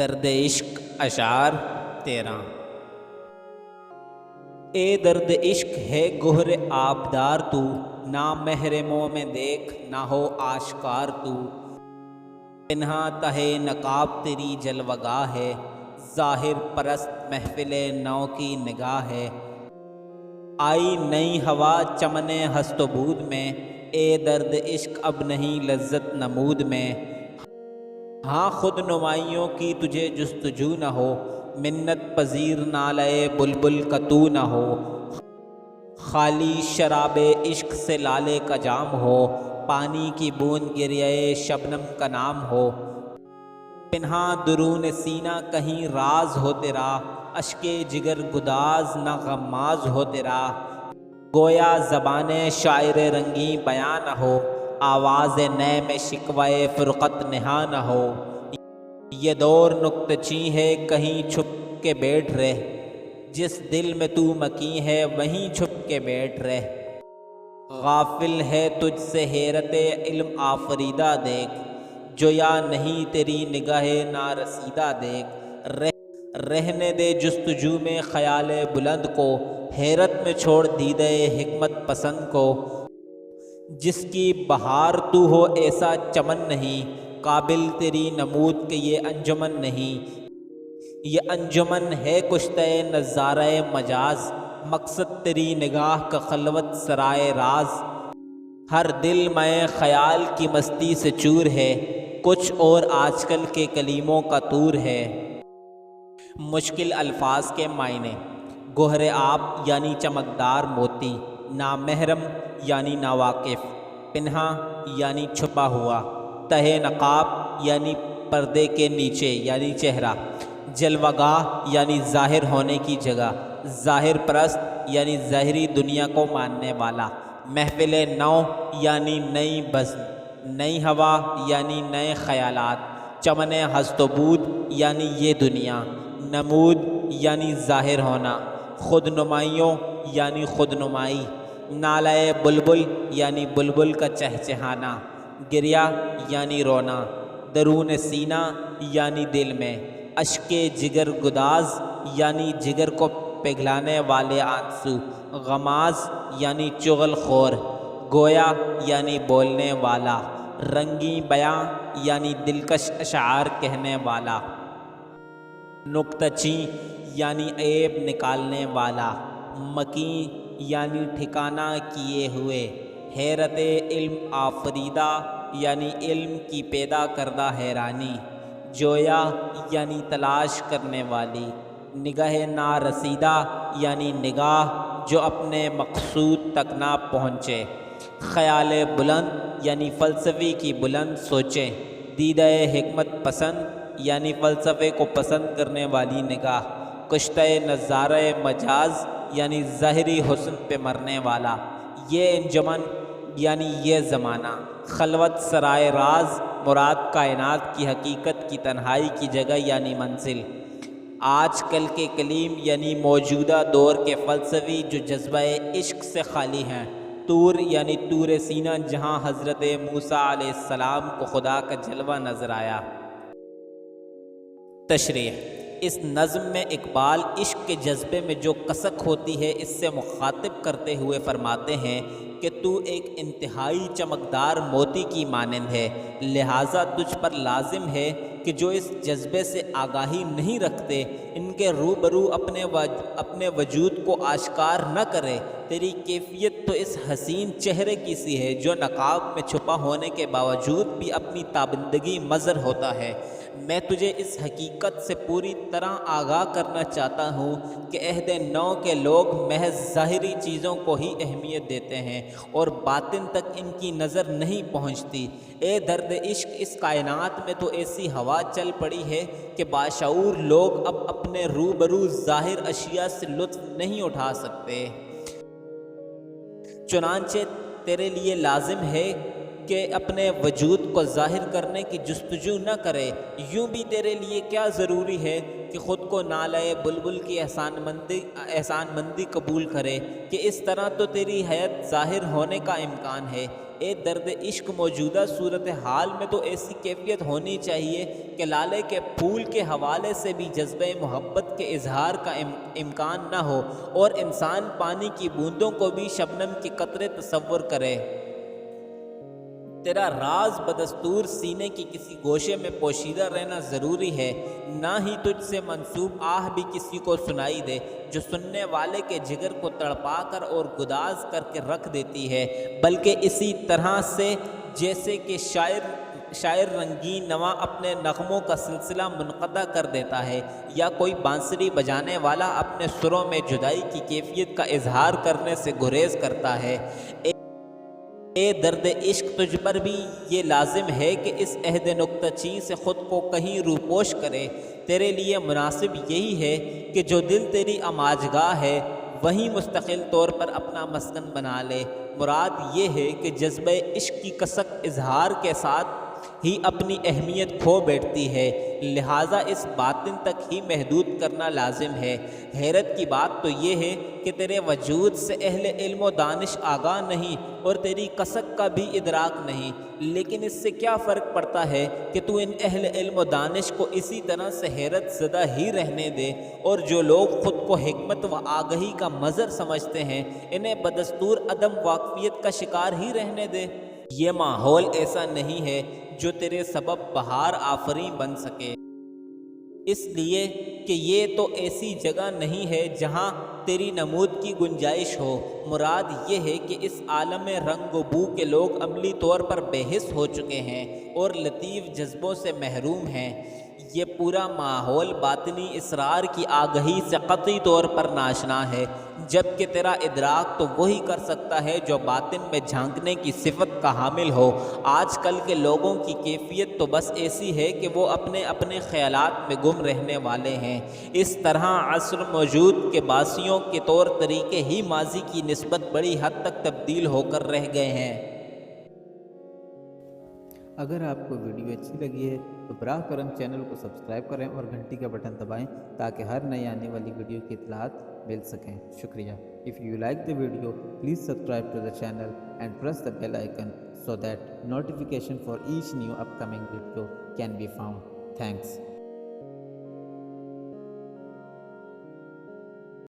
درد عشق اشعار 13۔ اے درد عشق ہے گہر آبدار تو، نہ محرموں میں دیکھ نہ ہو آشکار تو، پنہاں تہے نقاب تیری جلوگاہ ہے، ظاہر پرست محفل نو کی نگاہ ہے۔ آئی نئی ہوا چمن ہست و بود میں، اے درد عشق اب نہیں لذت نمود میں۔ ہاں خود نمائیوں کی تجھے جستجو نہ ہو، منت پذیر نالے بلبل کا تو نہ ہو۔ خالی شراب عشق سے لالے کا جام ہو، پانی کی بوند گریہ شبنم کا نام ہو۔ پنہاں درون سینہ کہیں راز ہو تیرا، اشک جگر گداز نہ غماز ہو تیرا۔ گویا زبان شاعر رنگیں بیاں نہ ہو، آواز نے میں شکوہ فرقت نہاں نہ ہو۔ یہ دور نکتہ چیں ہے کہیں چھپ کے بیٹھ رہ، جس دل میں تو مکیں ہے وہیں چھپ کے بیٹھ رہ۔ غافل ہے تجھ سے حیرت علم آفریدہ دیکھ، جو یا نہیں تیری نگاہ نارسیدہ دیکھ۔ رہنے دے جستجو میں خیال بلند کو، حیرت میں چھوڑ دیدہ حکمت پسند کو۔ جس کی بہار تو ہو ایسا چمن نہیں، قابل تیری نمود کے یہ انجمن نہیں۔ یہ انجمن ہے کشتہ نظارہ مجاز، مقصد تیری نگاہ کا خلوت سرائے راز۔ ہر دل میں خیال کی مستی سے چور ہے، کچھ اور آج کل کے کلیموں کا طور ہے۔ مشکل الفاظ کے معنی: گوہر آب یعنی چمکدار موتی، نامحرم یعنی ناواقف، پنہاں یعنی چھپا ہوا، تہہ نقاب یعنی پردے کے نیچے یعنی چہرہ، جلوگاہ یعنی ظاہر ہونے کی جگہ، ظاہر پرست یعنی ظاہری دنیا کو ماننے والا، محفل نو یعنی نئی بزم، نئی ہوا یعنی نئے خیالات، چمن ہست و بود یعنی یہ دنیا، نمود یعنی ظاہر ہونا، خود نمائیوں یعنی خود نمائی، نالۂ بلبل یعنی بلبل کا چہچہانا، گریہ یعنی رونا، درون سینہ یعنی دل میں، اشک جگر گداز یعنی جگر کو پگھلانے والے آنسو، غماز یعنی چغل خور، گویا یعنی بولنے والا، رنگیں بیاں یعنی دلکش اشعار کہنے والا، نکتہ چیں یعنی عیب نکالنے والا، مکیں یعنی ٹھکانہ کیے ہوئے، حیرت علم آفریدہ یعنی علم کی پیدا کردہ حیرانی، جویا یعنی تلاش کرنے والی، نگاہ نارسیدہ یعنی نگاہ جو اپنے مقصود تک نہ پہنچے، خیال بلند یعنی فلسفے کی بلند سوچیں، دیدہ حکمت پسند یعنی فلسفے کو پسند کرنے والی نگاہ، کشتہ نظارہ مجاز یعنی ظاہری حسن پہ مرنے والا، یہ انجمن یعنی یہ زمانہ، خلوت سرائے راز مراد کائنات کی حقیقت کی تنہائی کی جگہ یعنی منزل، آج کل کے کلیم یعنی موجودہ دور کے فلسفی جو جذبہ عشق سے خالی ہیں، طور یعنی طور سینہ جہاں حضرت موسیٰ علیہ السلام کو خدا کا جلوہ نظر آیا۔ تشریح: اس نظم میں اقبال عشق کے جذبے میں جو کسک ہوتی ہے اس سے مخاطب کرتے ہوئے فرماتے ہیں کہ تو ایک انتہائی چمکدار موتی کی مانند ہے، لہٰذا تجھ پر لازم ہے کہ جو اس جذبے سے آگاہی نہیں رکھتے ان کے روبرو اپنے وجود کو آشکار نہ کرے۔ تیری کیفیت تو اس حسین چہرے کی سی ہے جو نقاب میں چھپا ہونے کے باوجود بھی اپنی تابندگی مظہر ہوتا ہے۔ میں تجھے اس حقیقت سے پوری طرح آگاہ کرنا چاہتا ہوں کہ عہد نو کے لوگ محض ظاہری چیزوں کو ہی اہمیت دیتے ہیں اور باطن تک ان کی نظر نہیں پہنچتی۔ اے درد عشق، اس کائنات میں تو ایسی ہوا چل پڑی ہے کہ باشعور لوگ اب اپنے روبرو ظاہر اشیاء سے لطف نہیں اٹھا سکتے۔ چنانچہ تیرے لیے لازم ہے کہ اپنے وجود کو ظاہر کرنے کی جستجو نہ کرے، یوں بھی تیرے لیے کیا ضروری ہے کہ خود کو نالے بلبل کی احسان مندی قبول کرے، کہ اس طرح تو تیری حیت ظاہر ہونے کا امکان ہے۔ اے درد عشق، موجودہ صورتحال میں تو ایسی کیفیت ہونی چاہیے کہ لالے کے پھول کے حوالے سے بھی جذبہ محبت کے اظہار کا امکان نہ ہو، اور انسان پانی کی بوندوں کو بھی شبنم کی قطرے تصور کرے۔ تیرا راز بدستور سینے کی کسی گوشے میں پوشیدہ رہنا ضروری ہے، نہ ہی تجھ سے منسوب آہ بھی کسی کو سنائی دے جو سننے والے کے جگر کو تڑپا کر اور گداز کر کے رکھ دیتی ہے، بلکہ اسی طرح سے جیسے کہ شاعر رنگین نواں اپنے نغموں کا سلسلہ منقطع کر دیتا ہے، یا کوئی بانسری بجانے والا اپنے سروں میں جدائی کی کیفیت کا اظہار کرنے سے گریز کرتا ہے۔ اے درد عشق، تجھ پر بھی یہ لازم ہے کہ اس عہد نکتہ چین سے خود کو کہیں روپوش کرے۔ تیرے لیے مناسب یہی ہے کہ جو دل تیری آماجگاہ ہے وہیں مستقل طور پر اپنا مسکن بنا لے۔ مراد یہ ہے کہ جذبہ عشق کی کسک اظہار کے ساتھ ہی اپنی اہمیت کھو بیٹھتی ہے، لہٰذا اس باطن تک ہی محدود کرنا لازم ہے۔ حیرت کی بات تو یہ ہے کہ تیرے وجود سے اہل علم و دانش آگاہ نہیں اور تیری کسک کا بھی ادراک نہیں، لیکن اس سے کیا فرق پڑتا ہے کہ تو ان اہل علم و دانش کو اسی طرح سے حیرت زدہ ہی رہنے دے، اور جو لوگ خود کو حکمت و آگہی کا مظہر سمجھتے ہیں انہیں بدستور عدم واقفیت کا شکار ہی رہنے دے۔ یہ ماحول ایسا نہیں ہے جو تیرے سبب بہار آفریں بن سکے، اس لیے کہ یہ تو ایسی جگہ نہیں ہے جہاں تیری نمود کی گنجائش ہو۔ مراد یہ ہے کہ اس عالم رنگ و بو کے لوگ عملی طور پر بے حس ہو چکے ہیں اور لطیف جذبوں سے محروم ہیں۔ یہ پورا ماحول باطنی اسرار کی آگہی سے قطعی طور پر ناشنا ہے، جبکہ تیرا ادراک تو وہی کر سکتا ہے جو باطن میں جھانکنے کی صفت کا حامل ہو۔ آج کل کے لوگوں کی کیفیت تو بس ایسی ہے کہ وہ اپنے اپنے خیالات میں گم رہنے والے ہیں۔ اس طرح عصر موجود کے باسیوں کے طور طریقے ہی ماضی کی نسبت بڑی حد تک تبدیل ہو کر رہ گئے ہیں۔ اگر آپ کو ویڈیو اچھی لگی ہے تو براہ کرم چینل کو سبسکرائب کریں اور گھنٹی کا بٹن دبائیں تاکہ ہر نئی آنے والی ویڈیو کی اطلاعات مل سکیں۔ شکریہ۔ If you like the video, please subscribe to the channel and press the bell icon so that notification for each new upcoming video can be found. Thanks.